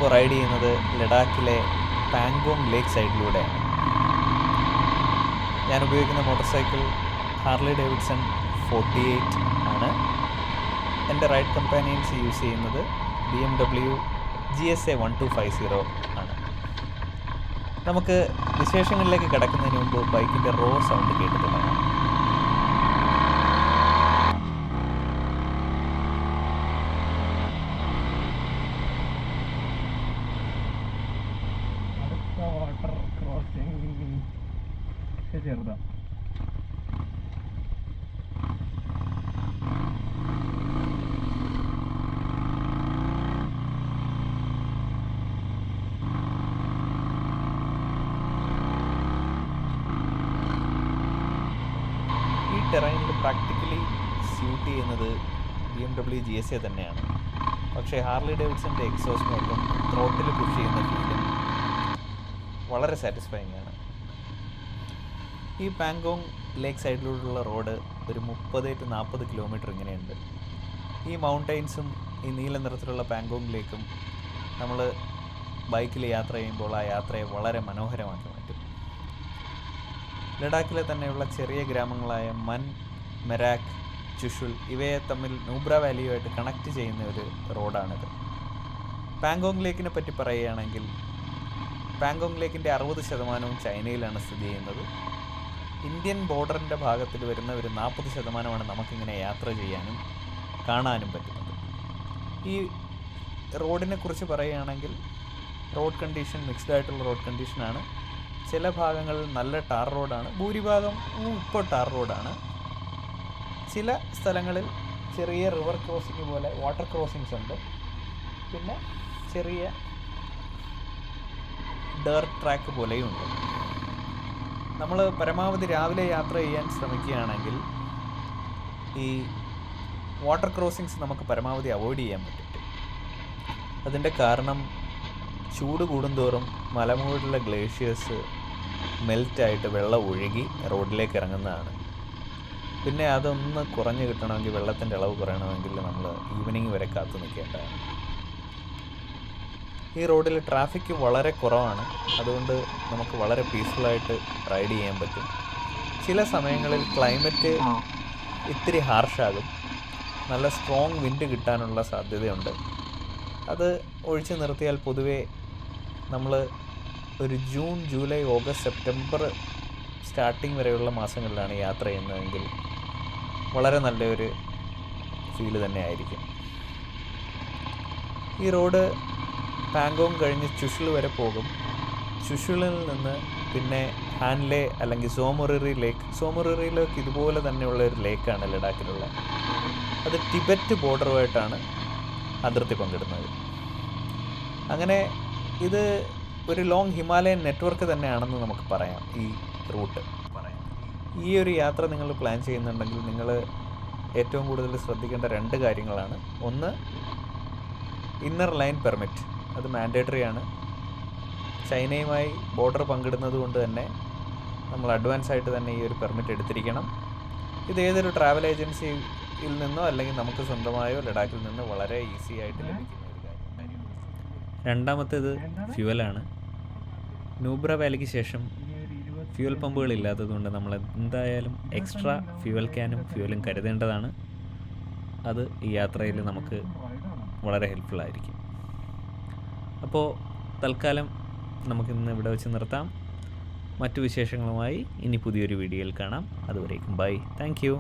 ഞാനിപ്പോൾ റൈഡ് ചെയ്യുന്നത് ലഡാക്കിലെ പാങ്കോങ് ലേക്ക് സൈഡിലൂടെയാണ്. ഞാൻ ഉപയോഗിക്കുന്ന മോട്ടോർ സൈക്കിൾ ഹാർലി ഡേവിഡ്സൺ 48 ആണ്. എൻ്റെ റൈഡ് കമ്പാനിയൻസ് യൂസ് ചെയ്യുന്നത് BMW GSA 1250 ആണ്. നമുക്ക് വിശേഷങ്ങളിലേക്ക് കടക്കുന്നതിന് മുമ്പ് ബൈക്കിൻ്റെ റോ സൗണ്ട് കേട്ട് തുടങ്ങാം. വാട്ടർ ക്രോസിംഗ് ചെറുതാ. ഈ ടെറൈനിൽ പ്രാക്ടിക്കലി സ്യൂട്ട് ചെയ്യുന്നത് BMW GSA തന്നെയാണ്. പക്ഷേ ഹാർലി ഡേവിഡ്സൻ്റെ എക്സോസ്റ്റ് നോട്ടും ത്രോട്ടിൽ പുഷ് ചെയ്യുന്ന ഫീലും വളരെ സാറ്റിസ്ഫൈങ് ആണ്. ഈ പാങ്കോങ് ലേക്ക് സൈഡിലൂടെയുള്ള റോഡ് ഒരു 30-40 കിലോമീറ്റർ ഇങ്ങനെയുണ്ട്. ഈ മൗണ്ടെയ്ൻസും ഈ നീല നിറത്തിലുള്ള പാങ്കോങ് ലേക്കും നമ്മൾ ബൈക്കിൽ യാത്ര ചെയ്യുമ്പോൾ ആ യാത്രയെ വളരെ മനോഹരമാക്കി മാറ്റും. ലഡാക്കിലെ തന്നെയുള്ള ചെറിയ ഗ്രാമങ്ങളായ മൻ, മെരാക്ക്, ചുഷുൽ ഇവയെ തമ്മിൽ നൂബ്ര വാലിയുമായിട്ട് കണക്ട് ചെയ്യുന്ന ഒരു റോഡാണിത്. പാങ്കോങ് ലേക്കിനെ പറ്റി പറയുകയാണെങ്കിൽ പാങ്കോങ് ലേക്കിൻ്റെ 60% ചൈനയിലാണ് സ്ഥിതി ചെയ്യുന്നത്. ഇന്ത്യൻ ബോർഡറിൻ്റെ ഭാഗത്തിൽ വരുന്ന ഒരു 40% നമുക്കിങ്ങനെ യാത്ര ചെയ്യാനും കാണാനും പറ്റുന്നത്. ഈ റോഡിനെ കുറിച്ച് പറയുകയാണെങ്കിൽ റോഡ് കണ്ടീഷൻ മിക്സ്ഡ് ആയിട്ടുള്ള റോഡ് കണ്ടീഷനാണ്. ചില ഭാഗങ്ങളിൽ നല്ല ടാർ റോഡാണ്, ഭൂരിഭാഗം ഇപ്പോൾ ടാർ റോഡാണ്. ചില സ്ഥലങ്ങളിൽ ചെറിയ റിവർ ക്രോസിംഗ് പോലെ വാട്ടർ ക്രോസിങ്സ് ഉണ്ട്. പിന്നെ ചെറിയ ഡേർട്ട് ട്രാക്ക് പോലെയും ഉണ്ട്. നമ്മൾ പരമാവധി രാവിലെ യാത്ര ചെയ്യാൻ ശ്രമിക്കുകയാണെങ്കിൽ ഈ വാട്ടർ ക്രോസിങ്സ് നമുക്ക് പരമാവധി അവോയ്ഡ് ചെയ്യാൻ പറ്റും. അതിൻ്റെ കാരണം ചൂട് കൂടുന്തോറും മലമുകളിലെ ഗ്ലേഷ്യേഴ്സ് മെൽറ്റായിട്ട് വെള്ളം ഒഴുകി റോഡിലേക്ക് ഇറങ്ങുന്നതാണ്. പിന്നെ അതൊന്ന് കുറഞ്ഞ് കിട്ടണമെങ്കിൽ, വെള്ളത്തിൻ്റെ അളവ് കുറയണമെങ്കിൽ നമ്മൾ ഈവനിങ് വരെ കാത്തു നിൽക്കേണ്ടതാണ്. ഈ റോഡിൽ ട്രാഫിക് വളരെ കുറവാണ്. അതുകൊണ്ട് നമുക്ക് വളരെ പീസ്ഫുള്ളായിട്ട് റൈഡ് ചെയ്യാൻ പറ്റും. ചില സമയങ്ങളിൽ ക്ലൈമറ്റ് ഇത്തിരി ഹാർഷാകും. നല്ല സ്ട്രോങ് വിൻഡ് കിട്ടാനുള്ള സാധ്യതയുണ്ട്. അത് ഒഴിച്ചു നിർത്തിയാൽ പൊതുവേ നമ്മൾ ഒരു June, July, August, September starting വരെയുള്ള മാസങ്ങളിലാണ് യാത്ര ചെയ്യുന്നതെങ്കിൽ വളരെ നല്ലൊരു ഫീല് തന്നെ ആയിരിക്കും. ഈ റോഡ് പാങ്കോങ് കഴിഞ്ഞ് ചുഷുൽ വരെ പോകും. ചുഷുലിൽ നിന്ന് പിന്നെ ഹാൻലെ അല്ലെങ്കിൽ സോമൊറിറി ലേക്ക്. സോമൊറിറി ലേക്ക് ഇതുപോലെ തന്നെയുള്ള ഒരു ലേക്കാണ് ലഡാക്കിലുള്ള. അത് ടിബറ്റ് ബോർഡറുമായിട്ടാണ് അതിർത്തി പങ്കിടുന്നത്. അങ്ങനെ ഇത് ഒരു ലോങ് ഹിമാലയൻ നെറ്റ്വർക്ക് തന്നെയാണെന്ന് നമുക്ക് പറയാം. ഈ റൂട്ട് ഈ ഒരു യാത്ര നിങ്ങൾ പ്ലാൻ ചെയ്യുന്നുണ്ടെങ്കിൽ നിങ്ങൾ ഏറ്റവും കൂടുതൽ ശ്രദ്ധിക്കേണ്ട 2 കാര്യങ്ങളാണ്. ഒന്ന്, ഇന്നർ ലൈൻ പെർമിറ്റ്. അത് മാൻഡേറ്ററി ആണ്. ചൈനയുമായി ബോർഡർ പങ്കിടുന്നത് കൊണ്ട് തന്നെ നമ്മൾ അഡ്വാൻസ് ആയിട്ട് തന്നെ ഈ ഒരു പെർമിറ്റ് എടുത്തിരിക്കണം. ഇത് ഏതൊരു ട്രാവൽ ഏജൻസിയിൽ നിന്നോ അല്ലെങ്കിൽ നമുക്ക് സ്വന്തമായോ ലഡാക്കിൽ നിന്ന് വളരെ ഈസി ആയിട്ട് ലഭിക്കുന്ന ഒരു കാര്യം. രണ്ടാമത്തേത് ഫ്യൂവലാണ്. നൂബ്ര വാലിക്ക് ശേഷം ഫ്യൂവൽ പമ്പുകളില്ലാത്തതുകൊണ്ട് നമ്മൾ എന്തായാലും എക്സ്ട്രാ ഫ്യൂവൽ ക്യാനും ഫ്യൂവലും കരുതേണ്ടതാണ്. അത് ഈ യാത്രയിൽ നമുക്ക് വളരെ ഹെൽപ്ഫുള്ളായിരിക്കും. അപ്പോൾ തൽക്കാലം നമുക്കിന്ന് ഇവിടെ വെച്ച് നിർത്താം. മറ്റു വിശേഷങ്ങളുമായി ഇനി പുതിയൊരു വീഡിയോയിൽ കാണാം. അതുവരേക്കും ബൈ. Thank you.